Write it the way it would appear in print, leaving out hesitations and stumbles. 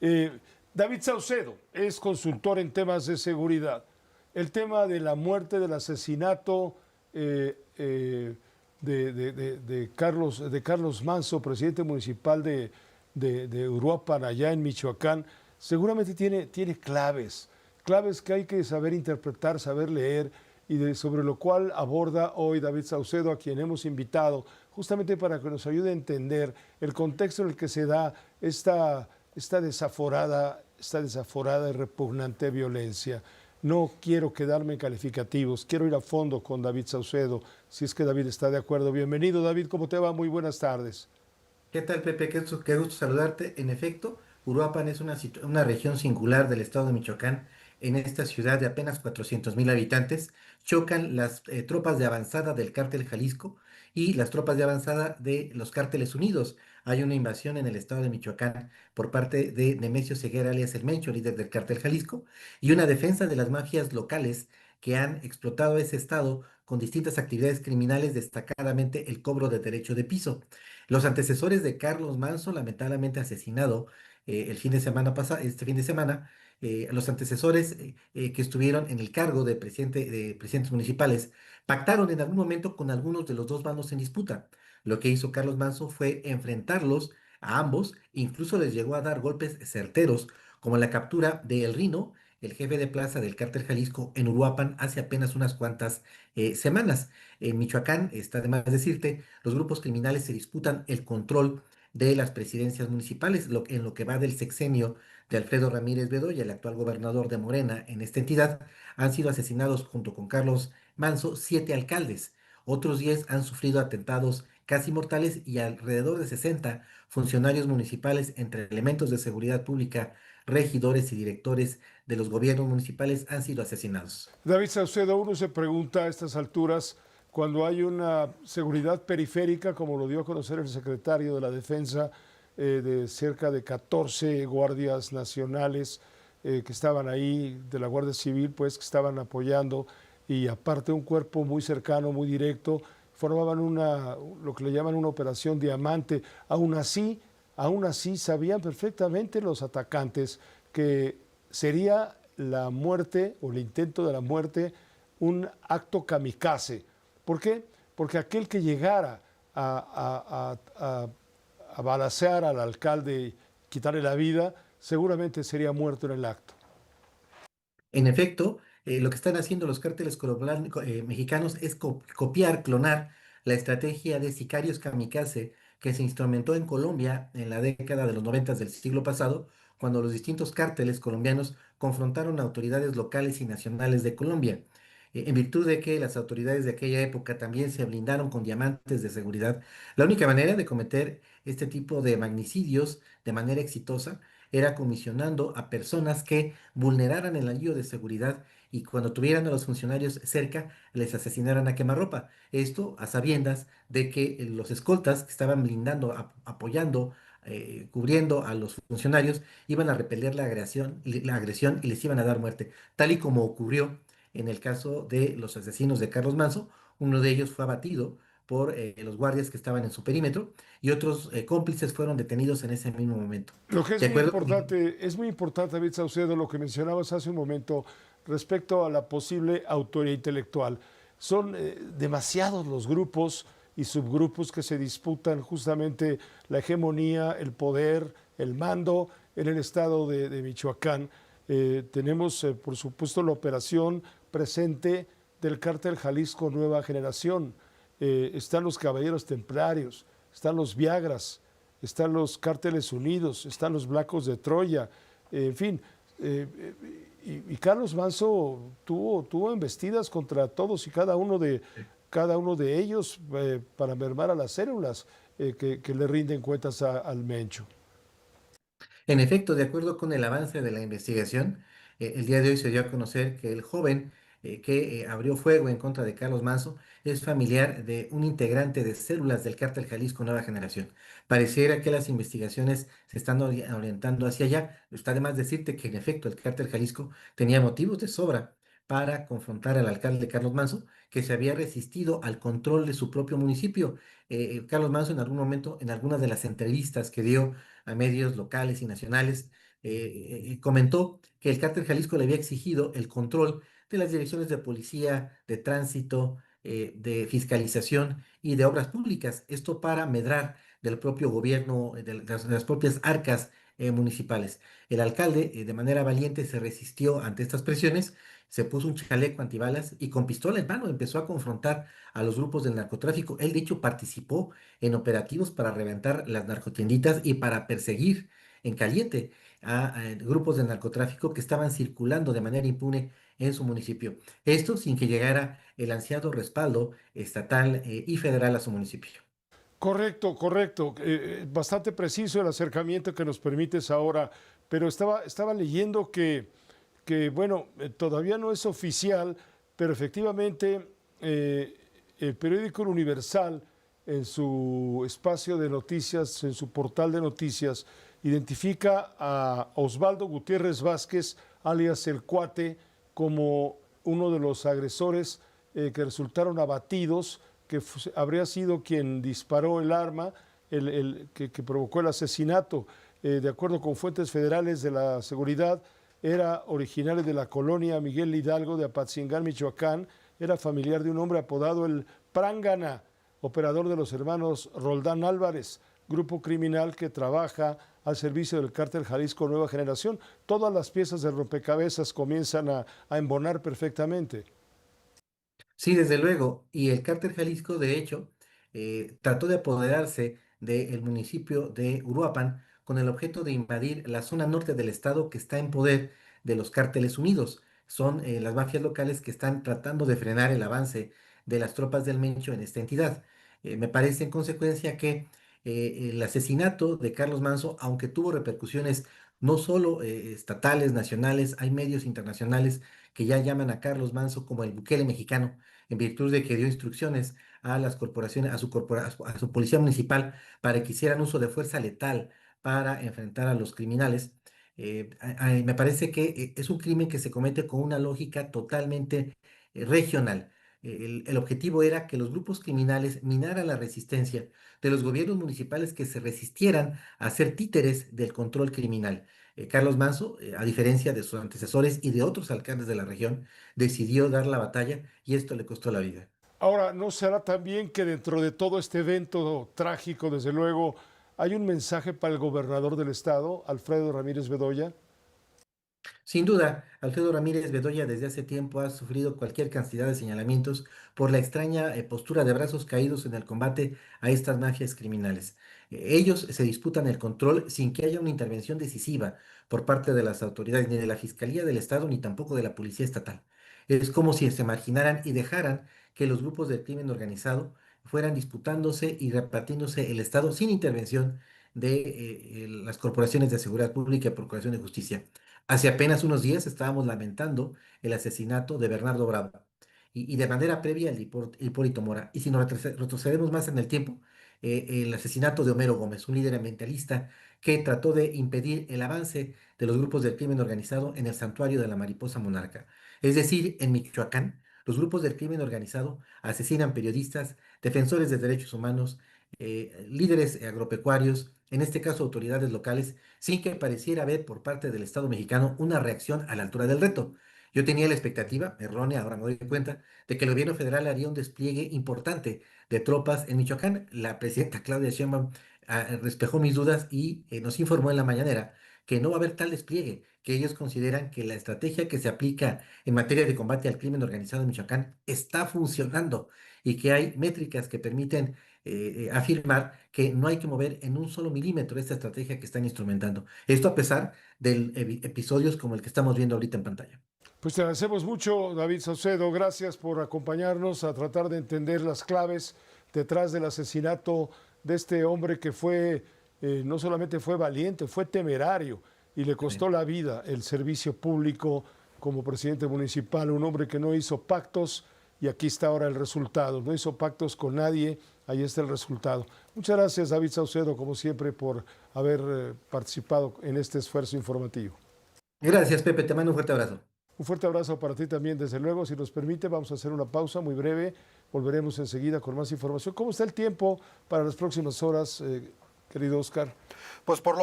Eh, David Saucedo es consultor en temas de seguridad. El tema de la muerte, del asesinato de Carlos Manso, presidente municipal de Uruapan, allá en Michoacán, seguramente tiene claves que hay que saber interpretar, saber leer sobre lo cual aborda hoy David Saucedo, a quien hemos invitado, justamente para que nos ayude a entender el contexto en el que se da esta desaforada y repugnante violencia. No quiero quedarme en calificativos, quiero ir a fondo con David Saucedo, si es que David está de acuerdo. Bienvenido, David, ¿cómo te va? Muy buenas tardes. ¿Qué tal, Pepe? Qué gusto saludarte. En efecto, Uruapan es una región singular del estado de Michoacán. En esta ciudad de apenas 400,000 habitantes, chocan las tropas de avanzada del cártel Jalisco y las tropas de avanzada de los cárteles unidos. Hay una invasión en el estado de Michoacán por parte de Nemesio Ceguera, alias El Mencho, líder del cártel Jalisco, y una defensa de las mafias locales que han explotado ese estado con distintas actividades criminales, destacadamente el cobro de derecho de piso. Los antecesores de Carlos Manso, lamentablemente asesinado el fin de semana pasado, este fin de semana, los antecesores que estuvieron en el cargo de presidentes municipales, pactaron en algún momento con algunos de los dos bandos en disputa. Lo que hizo Carlos Manso fue enfrentarlos a ambos, incluso les llegó a dar golpes certeros, como la captura de El Rino, el jefe de plaza del cártel Jalisco en Uruapan, hace apenas unas cuantas semanas. En Michoacán, está de más decirte, los grupos criminales se disputan el control de las presidencias municipales, en lo que va del sexenio de Alfredo Ramírez Bedoya, el actual gobernador de Morena en esta entidad, han sido asesinados junto con Carlos Manso 7 alcaldes. Otros 10 han sufrido atentados casi mortales y alrededor de 60 funcionarios municipales entre elementos de seguridad pública, regidores y directores de los gobiernos municipales han sido asesinados. David Saucedo, uno se pregunta a estas alturas, cuando hay una seguridad periférica, como lo dio a conocer el secretario de la Defensa, de cerca de 14 guardias nacionales que estaban ahí, de la Guardia Civil, pues que estaban apoyando, y aparte un cuerpo muy cercano, muy directo, formaban lo que le llaman una operación diamante. Aún así sabían perfectamente los atacantes que sería la muerte o el intento de la muerte un acto kamikaze. ¿Por qué? Porque aquel que llegara a balacear al alcalde y quitarle la vida, seguramente sería muerto en el acto. En efecto, lo que están haciendo los cárteles mexicanos es copiar, clonar la estrategia de sicarios kamikaze que se instrumentó en Colombia en la década de los 90 del siglo pasado, cuando los distintos cárteles colombianos confrontaron a autoridades locales y nacionales de Colombia. En virtud de que las autoridades de aquella época también se blindaron con diamantes de seguridad, la única manera de cometer este tipo de magnicidios de manera exitosa era comisionando a personas que vulneraran el anillo de seguridad y cuando tuvieran a los funcionarios cerca les asesinaran a quemarropa. Esto a sabiendas de que los escoltas que estaban blindando, apoyando, cubriendo a los funcionarios, iban a repeler la agresión y les iban a dar muerte, tal y como ocurrió en el caso de los asesinos de Carlos Manso. Uno de ellos fue abatido por los guardias que estaban en su perímetro y otros cómplices fueron detenidos en ese mismo momento. Lo que De acuerdo con... es muy importante, David Saucedo, lo que mencionabas hace un momento respecto a la posible autoría intelectual. Son demasiados los grupos y subgrupos que se disputan justamente la hegemonía, el poder, el mando en el estado de Michoacán. Tenemos, por supuesto, la operación presente del cártel Jalisco Nueva Generación. Están los Caballeros Templarios, están los Viagras, están los Cárteles Unidos, están los Blacos de Troya, en fin. Y Carlos Manso tuvo embestidas contra todos y cada uno de ellos para mermar a las células que le rinden cuentas al Mencho. En efecto, de acuerdo con el avance de la investigación, el día de hoy se dio a conocer que el joven que abrió fuego en contra de Carlos Manso es familiar de un integrante de células del cártel Jalisco Nueva Generación. Pareciera que las investigaciones se están orientando hacia allá. Está de más decirte que en efecto el cártel Jalisco tenía motivos de sobra para confrontar al alcalde Carlos Manso, que se había resistido al control de su propio municipio. Carlos Manso en algún momento, en algunas de las entrevistas que dio a medios locales y nacionales, comentó que el cártel Jalisco le había exigido el control de las direcciones de policía, de tránsito, de fiscalización y de obras públicas. Esto para medrar del propio gobierno, de las propias arcas municipales. El alcalde, de manera valiente, se resistió ante estas presiones, se puso un chaleco antibalas y con pistola en mano empezó a confrontar a los grupos del narcotráfico. Él, de hecho, participó en operativos para reventar las narcotienditas y para perseguir en caliente a grupos de narcotráfico que estaban circulando de manera impune en su municipio. Esto sin que llegara el ansiado respaldo estatal y federal a su municipio. Correcto, correcto. Bastante preciso el acercamiento que nos permites ahora, pero estaba leyendo bueno, todavía no es oficial, pero efectivamente el periódico El Universal, en su espacio de noticias, en su portal de noticias, identifica a Osvaldo Gutiérrez Vázquez, alias El Cuate, como uno de los agresores que resultaron abatidos, que habría sido quien disparó el arma que provocó el asesinato. De acuerdo con fuentes federales de la seguridad, era originario de la colonia Miguel Hidalgo de Apatzingán, Michoacán, era familiar de un hombre apodado el Prángana, operador de los hermanos Roldán Álvarez, grupo criminal que trabaja al servicio del cártel Jalisco Nueva Generación. Todas las piezas del rompecabezas comienzan a embonar perfectamente. Sí, desde luego. Y el cártel Jalisco, de hecho, trató de apoderarse del municipio de Uruapan con el objeto de invadir la zona norte del estado que está en poder de los cárteles unidos. Son las mafias locales que están tratando de frenar el avance de las tropas del Mencho en esta entidad. Me parece en consecuencia que el asesinato de Carlos Manso, aunque tuvo repercusiones no solo estatales, nacionales, hay medios internacionales que ya llaman a Carlos Manso como el Bukele mexicano en virtud de que dio instrucciones a las corporaciones, a su policía municipal para que hicieran uso de fuerza letal para enfrentar a los criminales. Me parece que es un crimen que se comete con una lógica totalmente regional. El objetivo era que los grupos criminales minaran la resistencia de los gobiernos municipales que se resistieran a ser títeres del control criminal. Carlos Manso, a diferencia de sus antecesores y de otros alcaldes de la región, decidió dar la batalla y esto le costó la vida. Ahora, ¿no será también que dentro de todo este evento trágico, desde luego, hay un mensaje para el gobernador del estado, Alfredo Ramírez Bedoya? Sin duda, Alfredo Ramírez Bedoya desde hace tiempo ha sufrido cualquier cantidad de señalamientos por la extraña postura de brazos caídos en el combate a estas mafias criminales. Ellos se disputan el control sin que haya una intervención decisiva por parte de las autoridades, ni de la Fiscalía del Estado, ni tampoco de la Policía Estatal. Es como si se marginaran y dejaran que los grupos del crimen organizado fueran disputándose y repartiéndose el Estado sin intervención de las corporaciones de seguridad pública y Procuración de Justicia. Hace apenas unos días estábamos lamentando el asesinato de Bernardo Bravo y de manera previa el de Hipólito Mora. Y si nos retrocedemos más en el tiempo, el asesinato de Homero Gómez, un líder ambientalista que trató de impedir el avance de los grupos del crimen organizado en el santuario de la mariposa monarca. Es decir, en Michoacán, los grupos del crimen organizado asesinan periodistas, defensores de derechos humanos, líderes agropecuarios, en este caso autoridades locales, sin que pareciera haber por parte del Estado mexicano una reacción a la altura del reto. Yo tenía la expectativa, errónea, ahora me doy cuenta, de que el gobierno federal haría un despliegue importante de tropas en Michoacán. La presidenta Claudia Sheinbaum despejó mis dudas y nos informó en la mañanera que no va a haber tal despliegue, que ellos consideran que la estrategia que se aplica en materia de combate al crimen organizado en Michoacán está funcionando y que hay métricas que permiten afirmar que no hay que mover en un solo milímetro esta estrategia que están instrumentando. Esto a pesar de episodios como el que estamos viendo ahorita en pantalla. Pues te agradecemos mucho, David Saucedo. Gracias por acompañarnos a tratar de entender las claves detrás del asesinato de este hombre que no solamente fue valiente, fue temerario y le costó la vida el servicio público como presidente municipal, un hombre que no hizo pactos y aquí está ahora el resultado. No hizo pactos con nadie, ahí está el resultado. Muchas gracias, David Saucedo, como siempre, por haber participado en este esfuerzo informativo. Gracias, Pepe. Te mando un fuerte abrazo. Un fuerte abrazo para ti también, desde luego. Si nos permite, vamos a hacer una pausa muy breve. Volveremos enseguida con más información. ¿Cómo está el tiempo para las próximas horas, querido Oscar? Pues por lo